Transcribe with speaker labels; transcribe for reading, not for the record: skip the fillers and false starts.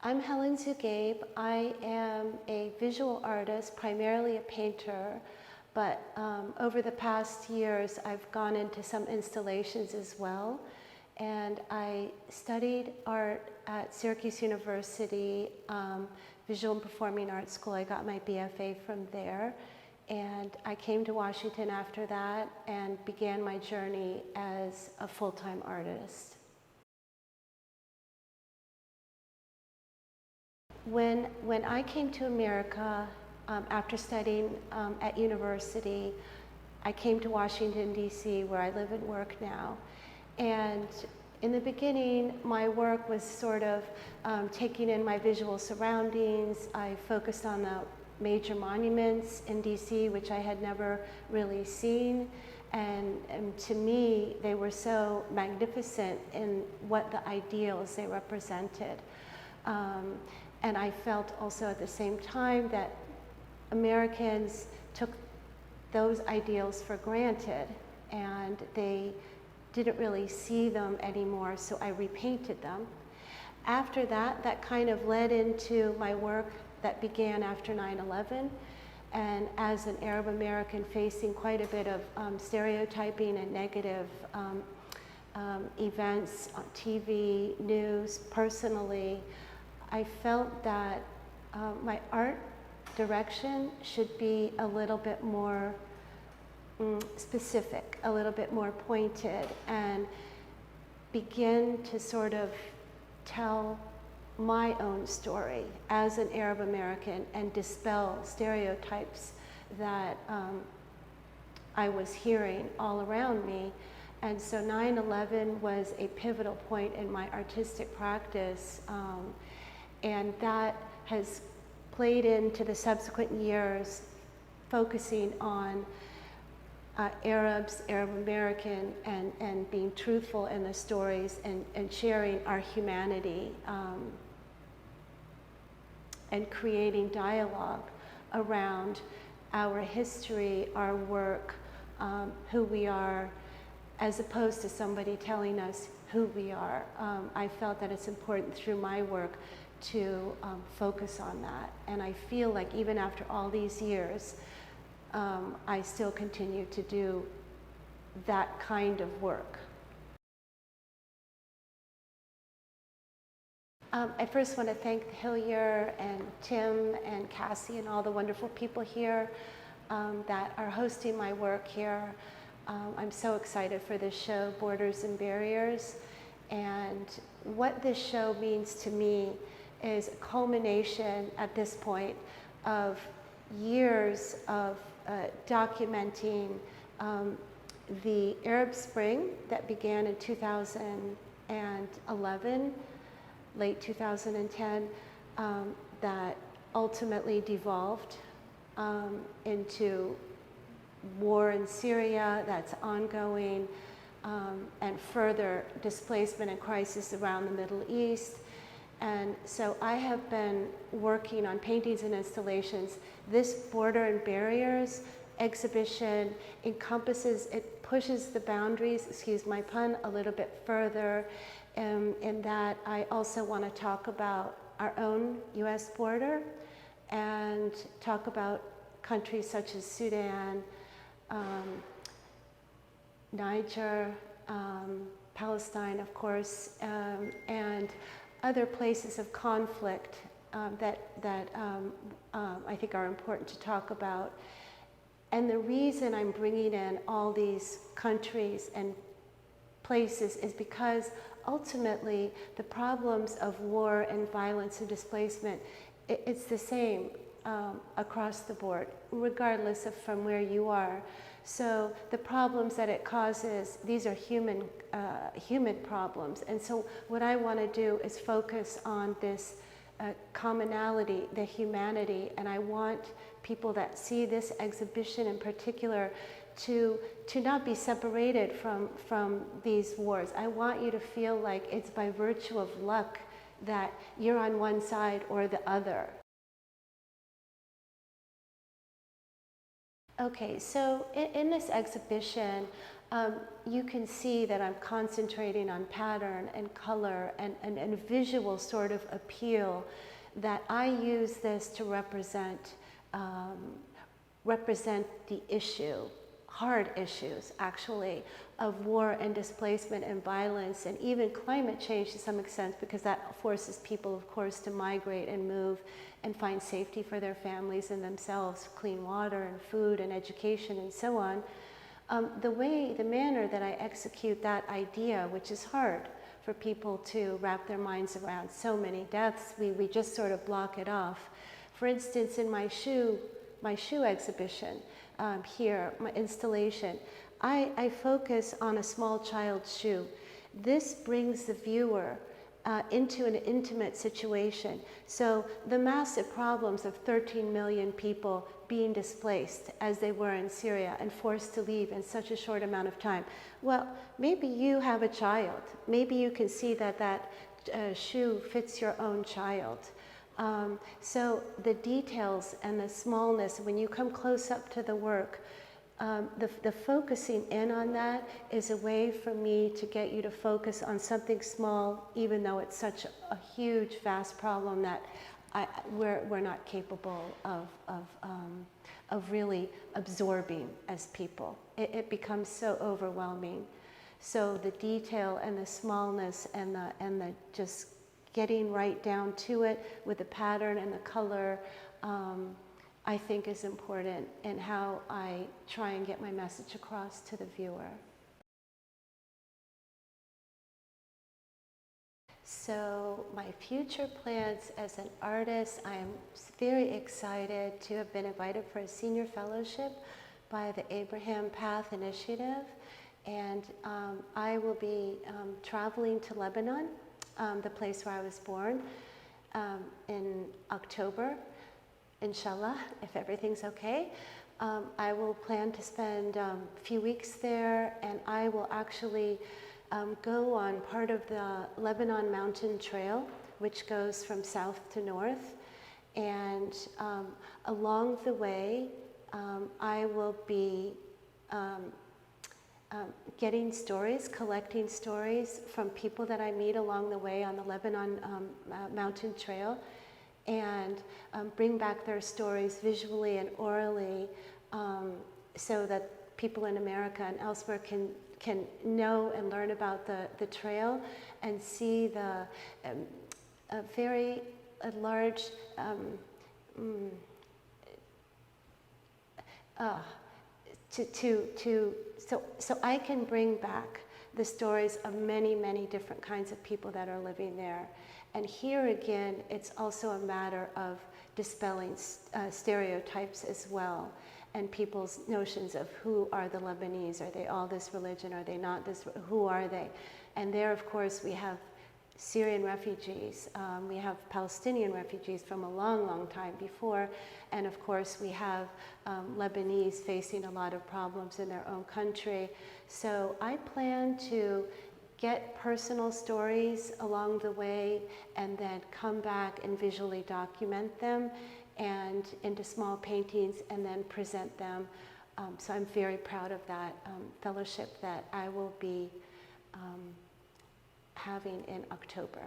Speaker 1: I'm Helen Zughaib. I am a visual artist, primarily a painter, but over the past years I've gone into some installations as well. And I studied art at Syracuse University, Visual and Performing Arts School. I got my BFA from there. And I came to Washington after that and began my journey as a full-time artist. When I came to America, after studying at university, I came to Washington, D.C., where I live and work now. And in the beginning, my work was sort of taking in my visual surroundings. I focused on the major monuments in D.C., which I had never really seen. And to me, they were so magnificent in what the ideals they represented. And I felt also at the same time that Americans took those ideals for granted and they didn't really see them anymore, so I repainted them. After that, that kind of led into my work that began after 9/11. And as an Arab American facing quite a bit of stereotyping and negative events on TV, news, personally, I felt that my art direction should be a little bit more specific, a little bit more pointed, and begin to sort of tell my own story as an Arab American and dispel stereotypes that I was hearing all around me. And so 9/11 was a pivotal point in my artistic practice. And that has played into the subsequent years, focusing on Arabs, Arab American, and being truthful in the stories and sharing our humanity and creating dialogue around our history, our work, who we are, as opposed to somebody telling us who we are. I felt that it's important through my work to focus on that. And I feel like even after all these years, I still continue to do that kind of work. I first want to thank Hillyer and Tim and Cassie and all the wonderful people here that are hosting my work here. I'm so excited for this show, Borders and Barriers. And what this show means to me is a culmination at this point of years of documenting the Arab Spring that began in 2011, late 2010, that ultimately devolved into war in Syria that's ongoing, and further displacement and crisis around the Middle East. And so I have been working on paintings and installations. This Border and Barriers exhibition encompasses, it pushes the boundaries, excuse my pun, a little bit further, in that I also want to talk about our own US border and talk about countries such as Sudan, Niger, Palestine, of course, and other places of conflict that I think are important to talk about. And the reason I'm bringing in all these countries and places is because ultimately the problems of war and violence and displacement, it's the same across the board, regardless of from where you are. So the problems that it causes, these are human problems. And so what I want to do is focus on this commonality, the humanity, and I want people that see this exhibition in particular to not be separated from these wars. I want you to feel like it's by virtue of luck that you're on one side or the other. Okay, so in this exhibition, you can see that I'm concentrating on pattern and color and visual sort of appeal, that I use this to represent the issue, hard issues actually, of war and displacement and violence, and even climate change to some extent, because that forces people, of course, to migrate and move and find safety for their families and themselves, clean water and food and education and so on. The manner that I execute that idea, which is hard for people to wrap their minds around, so many deaths, we just sort of block it off. For instance, in my shoe exhibition here, my installation, I focus on a small child's shoe. This brings the viewer into an intimate situation. So the massive problems of 13 million people being displaced as they were in Syria and forced to leave in such a short amount of time. Well, maybe you have a child. Maybe you can see that that shoe fits your own child. So the details and the smallness, when you come close up to the work, the focusing in on that is a way for me to get you to focus on something small, even though it's such a huge, vast problem that we're not capable of really absorbing as people. It becomes so overwhelming. So the detail and the smallness and the just getting right down to it with the pattern and the color, I think is important in how I try and get my message across to the viewer. So my future plans as an artist, I am very excited to have been invited for a senior fellowship by the Abraham Path Initiative. And I will be traveling to Lebanon, the place where I was born, in October. Inshallah, if everything's okay. I will plan to spend a few weeks there, and I will actually go on part of the Lebanon Mountain Trail, which goes from south to north. And along the way, I will be getting stories, collecting stories from people that I meet along the way on the Lebanon Mountain Trail, and bring back their stories visually and orally, so that people in America and elsewhere can know and learn about the trail and see the very large so I can bring back the stories of many, many different kinds of people that are living there. And here again, it's also a matter of dispelling stereotypes as well, and people's notions of who are the Lebanese. Are they all this religion? Are they not this? Who are they? And there, of course, we have Syrian refugees. We have Palestinian refugees from a long, long time before. And of course, we have Lebanese facing a lot of problems in their own country. So I plan to get personal stories along the way and then come back and visually document them and into small paintings and then present them. So I'm very proud of that fellowship that I will be having in October.